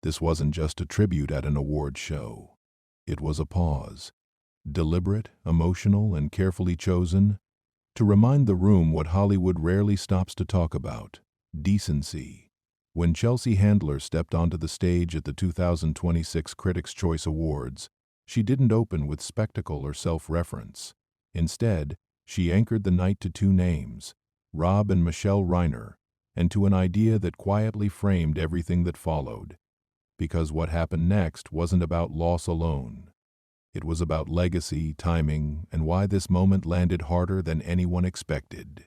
This wasn't just a tribute at an award show. It was a pause, deliberate, emotional, and carefully chosen, to remind the room what Hollywood rarely stops to talk about: decency. When Chelsea Handler stepped onto the stage at the 2026 Critics' Choice Awards, she didn't open with spectacle or self-reference. Instead, she anchored the night to two names, Rob and Michele Reiner, and to an idea that quietly framed everything that followed. Because what happened next wasn't about loss alone. It was about legacy, timing, and why this moment landed harder than anyone expected.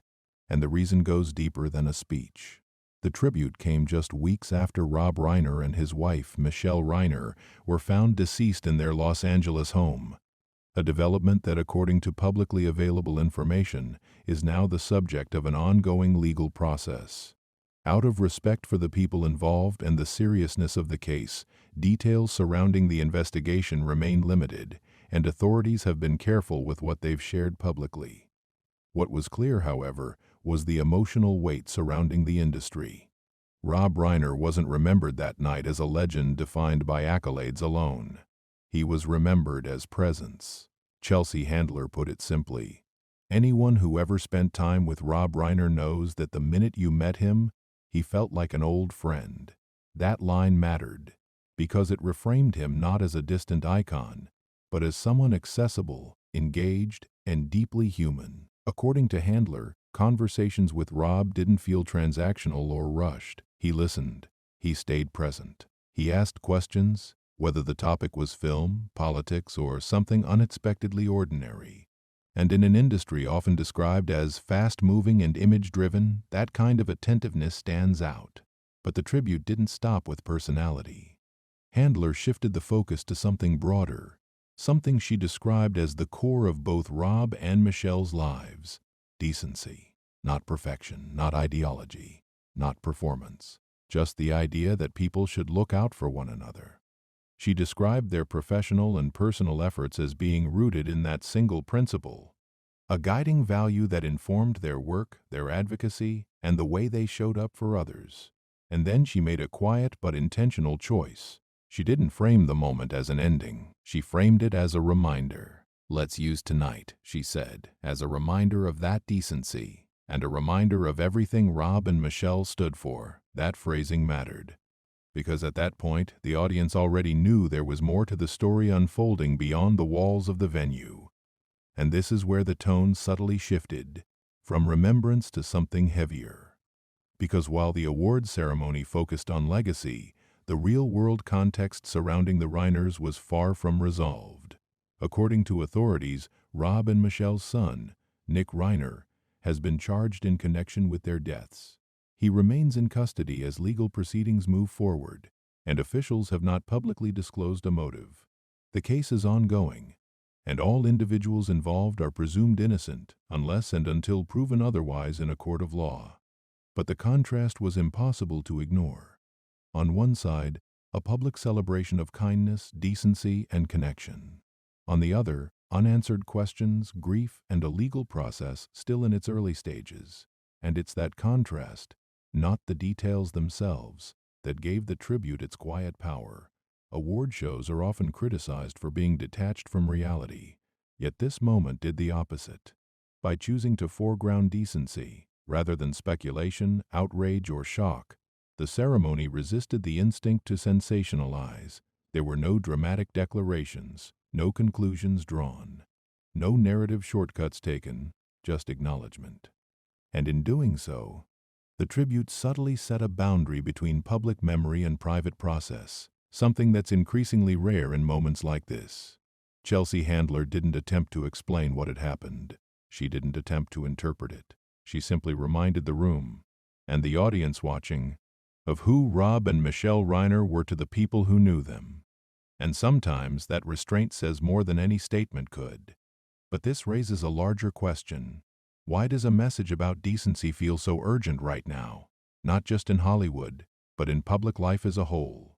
And the reason goes deeper than a speech. The tribute came just weeks after Rob Reiner and his wife, Michele Reiner, were found deceased in their Los Angeles home. A development that, according to publicly available information, is now the subject of an ongoing legal process. Out of respect for the people involved and the seriousness of the case, details surrounding the investigation remain limited, and authorities have been careful with what they've shared publicly. What was clear, however, was the emotional weight surrounding the industry. Rob Reiner wasn't remembered that night as a legend defined by accolades alone. He was remembered as presence. Chelsea Handler put it simply: anyone who ever spent time with Rob Reiner knows that the minute you met him, he felt like an old friend. That line mattered, because it reframed him not as a distant icon, but as someone accessible, engaged, and deeply human. According to Handler, conversations with Rob didn't feel transactional or rushed. He listened. He stayed present. He asked questions, whether the topic was film, politics, or something unexpectedly ordinary. And in an industry often described as fast-moving and image-driven, that kind of attentiveness stands out. But the tribute didn't stop with personality. Handler shifted the focus to something broader, something she described as the core of both Rob and Michele's lives: decency. Not perfection, not ideology, not performance, just the idea that people should look out for one another. She described their professional and personal efforts as being rooted in that single principle, a guiding value that informed their work, their advocacy, and the way they showed up for others. And then she made a quiet but intentional choice. She didn't frame the moment as an ending. She framed it as a reminder. "Let's use tonight," she said, "as a reminder of that decency, and a reminder of everything Rob and Michele stood for." That phrasing mattered, because at that point, the audience already knew there was more to the story unfolding beyond the walls of the venue. And this is where the tone subtly shifted, from remembrance to something heavier. Because while the award ceremony focused on legacy, the real-world context surrounding the Reiners was far from resolved. According to authorities, Rob and Michele's son, Nick Reiner, has been charged in connection with their deaths. He remains in custody as legal proceedings move forward, and officials have not publicly disclosed a motive. The case is ongoing, and all individuals involved are presumed innocent unless and until proven otherwise in a court of law. But the contrast was impossible to ignore. On one side, a public celebration of kindness, decency, and connection. On the other, unanswered questions, grief, and a legal process still in its early stages. And it's that contrast, not the details themselves, that gave the tribute its quiet power. Award shows are often criticized for being detached from reality, yet this moment did the opposite. By choosing to foreground decency, rather than speculation, outrage, or shock, the ceremony resisted the instinct to sensationalize. There were no dramatic declarations, no conclusions drawn, no narrative shortcuts taken, just acknowledgement. And in doing so, the tribute subtly set a boundary between public memory and private process, something that's increasingly rare in moments like this. Chelsea Handler didn't attempt to explain what had happened. She didn't attempt to interpret it. She simply reminded the room, and the audience watching, of who Rob and Michele Reiner were to the people who knew them. And sometimes that restraint says more than any statement could. But this raises a larger question. Why does a message about decency feel so urgent right now, not just in Hollywood, but in public life as a whole?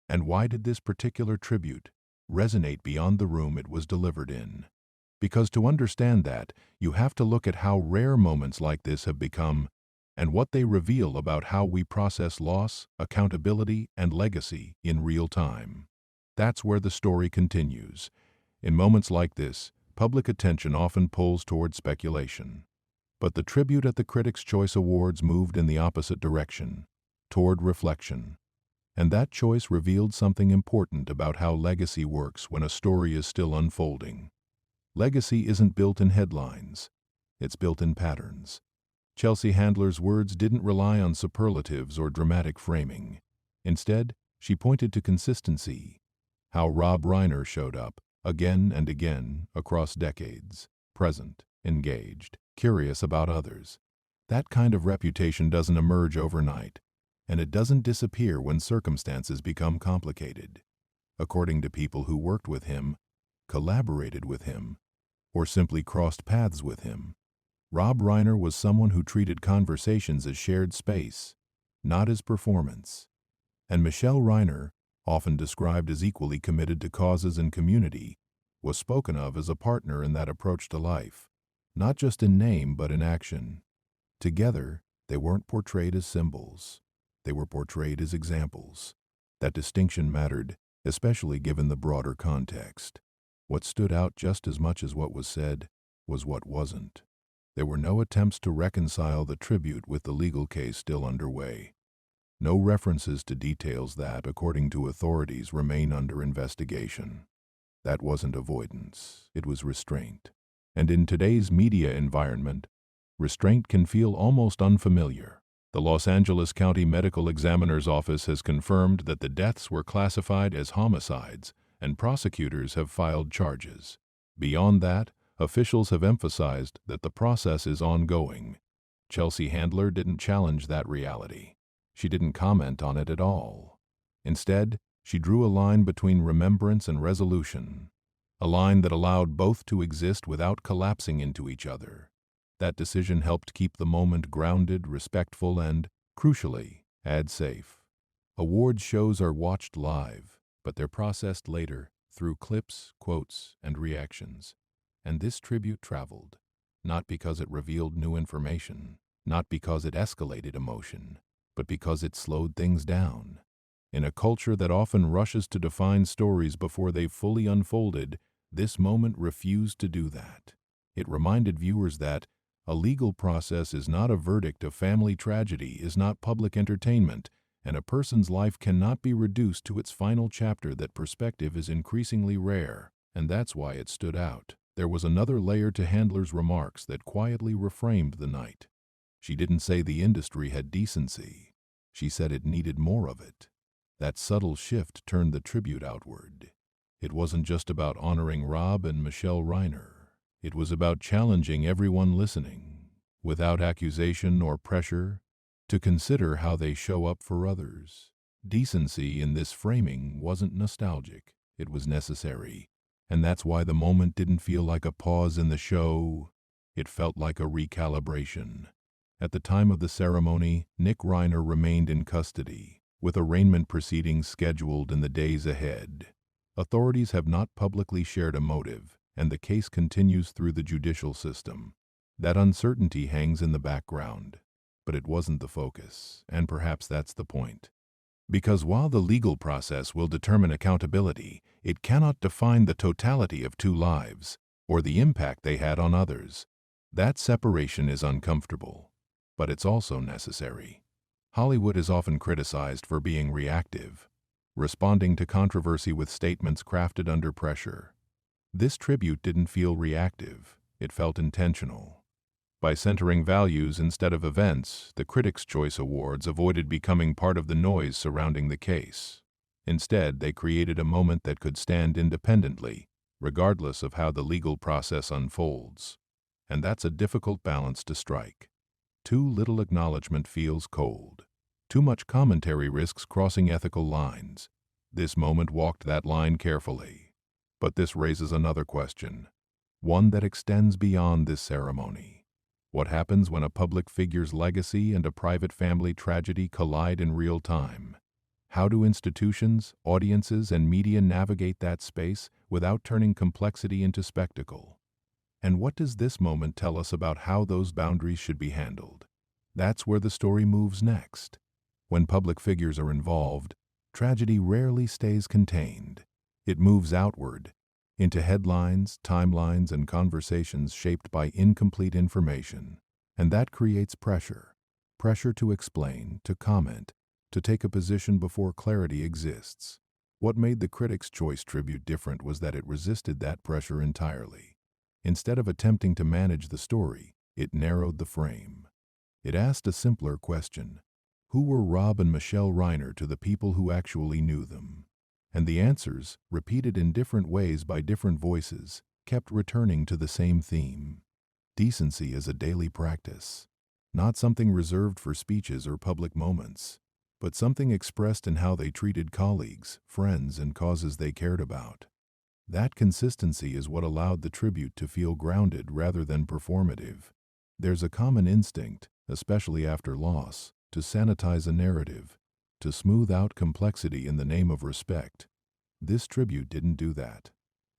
And why did this particular tribute resonate beyond the room it was delivered in? Because to understand that, you have to look at how rare moments like this have become, and what they reveal about how we process loss, accountability, and legacy in real time. That's where the story continues. In moments like this, public attention often pulls toward speculation. But the tribute at the Critics' Choice Awards moved in the opposite direction, toward reflection. And that choice revealed something important about how legacy works when a story is still unfolding. Legacy isn't built in headlines. It's built in patterns. Chelsea Handler's words didn't rely on superlatives or dramatic framing. Instead, she pointed to consistency, how Rob Reiner showed up, again and again, across decades, present, engaged, curious about others. That kind of reputation doesn't emerge overnight, and it doesn't disappear when circumstances become complicated. According to people who worked with him, collaborated with him, or simply crossed paths with him, Rob Reiner was someone who treated conversations as shared space, not as performance. And Michele Reiner, often described as equally committed to causes and community, was spoken of as a partner in that approach to life, not just in name but in action. Together, they weren't portrayed as symbols. They were portrayed as examples. That distinction mattered, especially given the broader context. What stood out just as much as what was said was what wasn't. There were no attempts to reconcile the tribute with the legal case still underway. No references to details that, according to authorities, remain under investigation. That wasn't avoidance, it was restraint. And in today's media environment, restraint can feel almost unfamiliar. The Los Angeles County Medical Examiner's Office has confirmed that the deaths were classified as homicides, and prosecutors have filed charges. Beyond that, officials have emphasized that the process is ongoing. Chelsea Handler didn't challenge that reality. She didn't comment on it at all. Instead, she drew a line between remembrance and resolution, a line that allowed both to exist without collapsing into each other. That decision helped keep the moment grounded, respectful, and, crucially, ad safe. Awards shows are watched live, but they're processed later through clips, quotes, and reactions. And this tribute traveled, not because it revealed new information, not because it escalated emotion, but because it slowed things down. In a culture that often rushes to define stories before they've fully unfolded, this moment refused to do that. It reminded viewers that a legal process is not a verdict, a family tragedy is not public entertainment, and a person's life cannot be reduced to its final chapter. That perspective is increasingly rare, and that's why it stood out. There was another layer to Handler's remarks that quietly reframed the night. She didn't say the industry had decency. She said it needed more of it. That subtle shift turned the tribute outward. It wasn't just about honoring Rob and Michele Reiner. It was about challenging everyone listening, without accusation or pressure, to consider how they show up for others. Decency in this framing wasn't nostalgic. It was necessary. And that's why the moment didn't feel like a pause in the show. It felt like a recalibration. At the time of the ceremony, Nick Reiner remained in custody, with arraignment proceedings scheduled in the days ahead. Authorities have not publicly shared a motive, and the case continues through the judicial system. That uncertainty hangs in the background, but it wasn't the focus, and perhaps that's the point. Because while the legal process will determine accountability, it cannot define the totality of two lives, or the impact they had on others. That separation is uncomfortable, but it's also necessary. Hollywood is often criticized for being reactive, responding to controversy with statements crafted under pressure. This tribute didn't feel reactive, it felt intentional. By centering values instead of events, the Critics' Choice Awards avoided becoming part of the noise surrounding the case. Instead, they created a moment that could stand independently, regardless of how the legal process unfolds. And that's a difficult balance to strike. Too little acknowledgement feels cold. Too much commentary risks crossing ethical lines. This moment walked that line carefully. But this raises another question, one that extends beyond this ceremony. What happens when a public figure's legacy and a private family tragedy collide in real time? How do institutions, audiences, and media navigate that space without turning complexity into spectacle? And what does this moment tell us about how those boundaries should be handled? That's where the story moves next. When public figures are involved, tragedy rarely stays contained. It moves outward, into headlines, timelines, and conversations shaped by incomplete information. And that creates pressure. Pressure to explain, to comment, to take a position before clarity exists. What made the Critics' Choice tribute different was that it resisted that pressure entirely. Instead of attempting to manage the story, it narrowed the frame. It asked a simpler question. Who were Rob and Michele Reiner to the people who actually knew them? And the answers, repeated in different ways by different voices, kept returning to the same theme. Decency is a daily practice, not something reserved for speeches or public moments, but something expressed in how they treated colleagues, friends, and causes they cared about. That consistency is what allowed the tribute to feel grounded rather than performative. There's a common instinct, especially after loss, to sanitize a narrative, to smooth out complexity in the name of respect. This tribute didn't do that.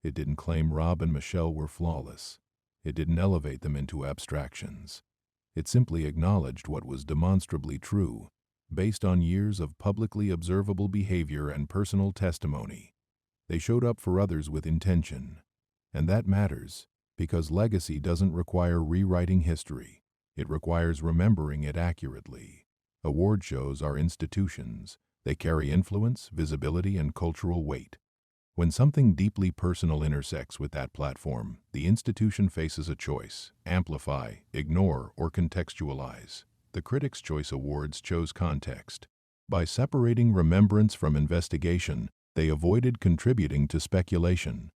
It didn't claim Rob and Michele were flawless. It didn't elevate them into abstractions. It simply acknowledged what was demonstrably true, based on years of publicly observable behavior and personal testimony. They showed up for others with intention. And that matters, because legacy doesn't require rewriting history. It requires remembering it accurately. Award shows are institutions. They carry influence, visibility, and cultural weight. When something deeply personal intersects with that platform, the institution faces a choice: amplify, ignore, or contextualize. The Critics' Choice Awards chose context. By separating remembrance from investigation, they avoided contributing to speculation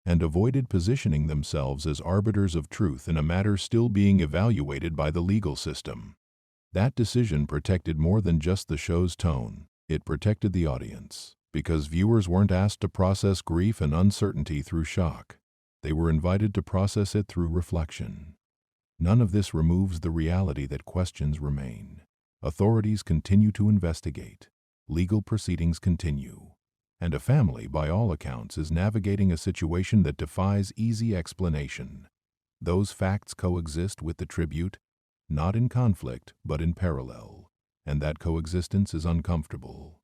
and avoided positioning themselves as arbiters of truth in a matter still being evaluated by the legal system. That decision protected more than just the show's tone. It protected the audience, because viewers weren't asked to process grief and uncertainty through shock. They were invited to process it through reflection. None of this removes the reality that questions remain. Authorities continue to investigate. Legal proceedings continue. And a family, by all accounts, is navigating a situation that defies easy explanation. Those facts coexist with the tribute, not in conflict, but in parallel. And that coexistence is uncomfortable.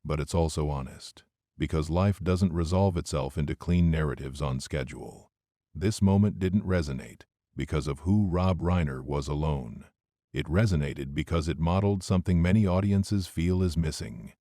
But it's also honest, because life doesn't resolve itself into clean narratives on schedule. This moment didn't resonate because of who Rob Reiner was alone. It resonated because it modeled something many audiences feel is missing: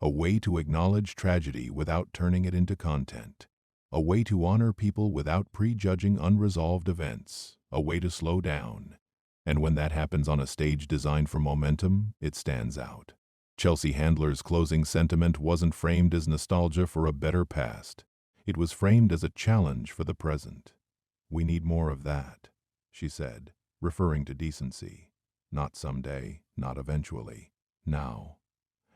a way to acknowledge tragedy without turning it into content, a way to honor people without prejudging unresolved events, a way to slow down. And when that happens on a stage designed for momentum, it stands out. Chelsea Handler's closing sentiment wasn't framed as nostalgia for a better past. It was framed as a challenge for the present. "We need more of that," she said, referring to decency. Not someday, not eventually, now.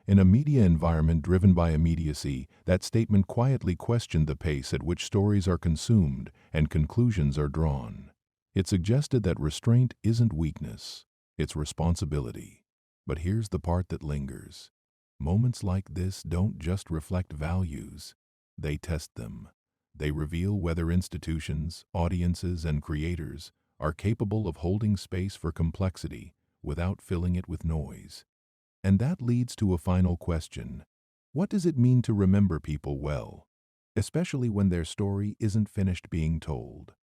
In a media environment driven by immediacy, that statement quietly questioned the pace at which stories are consumed and conclusions are drawn. It suggested that restraint isn't weakness, it's responsibility. But here's the part that lingers. Moments like this don't just reflect values, they test them. They reveal whether institutions, audiences, and creators are capable of holding space for complexity without filling it with noise. And that leads to a final question. What does it mean to remember people well, especially when their story isn't finished being told?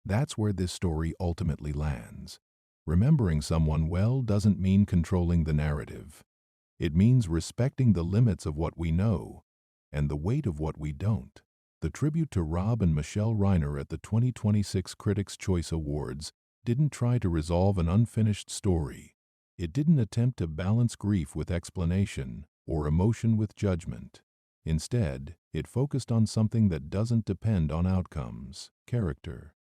That's where this story ultimately lands. Remembering someone well doesn't mean controlling the narrative. It means respecting the limits of what we know and the weight of what we don't. The tribute to Rob and Michele Reiner at the 2026 Critics' Choice Awards didn't try to resolve an unfinished story. It didn't attempt to balance grief with explanation or emotion with judgment. Instead, it focused on something that doesn't depend on outcomes: character.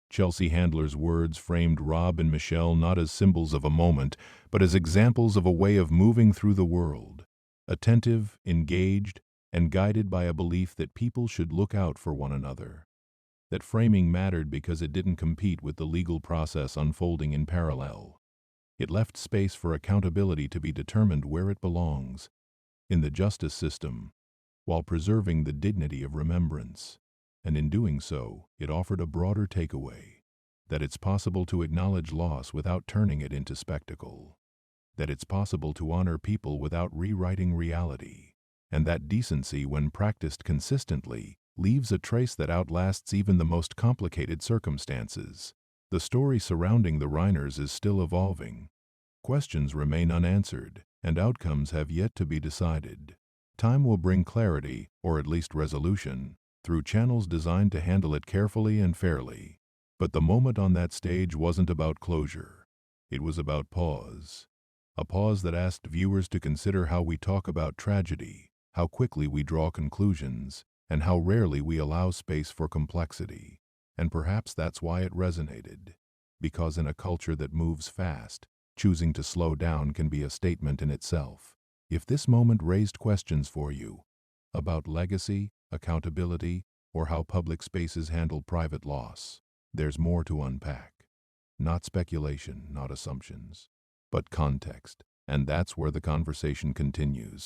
Chelsea Handler's words framed Rob and Michele not as symbols of a moment, but as examples of a way of moving through the world. Attentive, engaged, and guided by a belief that people should look out for one another. That framing mattered because it didn't compete with the legal process unfolding in parallel. It left space for accountability to be determined where it belongs, in the justice system, while preserving the dignity of remembrance. And in doing so, it offered a broader takeaway: that it's possible to acknowledge loss without turning it into spectacle. that it's possible to honor people without rewriting reality, and that decency, when practiced consistently, leaves a trace that outlasts even the most complicated circumstances. The story surrounding the Reiners is still evolving. Questions remain unanswered, and outcomes have yet to be decided. Time will bring clarity, or at least resolution, through channels designed to handle it carefully and fairly. But the moment on that stage wasn't about closure. It was about pause. A pause that asked viewers to consider how we talk about tragedy, how quickly we draw conclusions, and how rarely we allow space for complexity. And perhaps that's why it resonated. Because in a culture that moves fast, choosing to slow down can be a statement in itself. If this moment raised questions for you about legacy, accountability, or how public spaces handle private loss, there's more to unpack. Not speculation, not assumptions, but context. And that's where the conversation continues.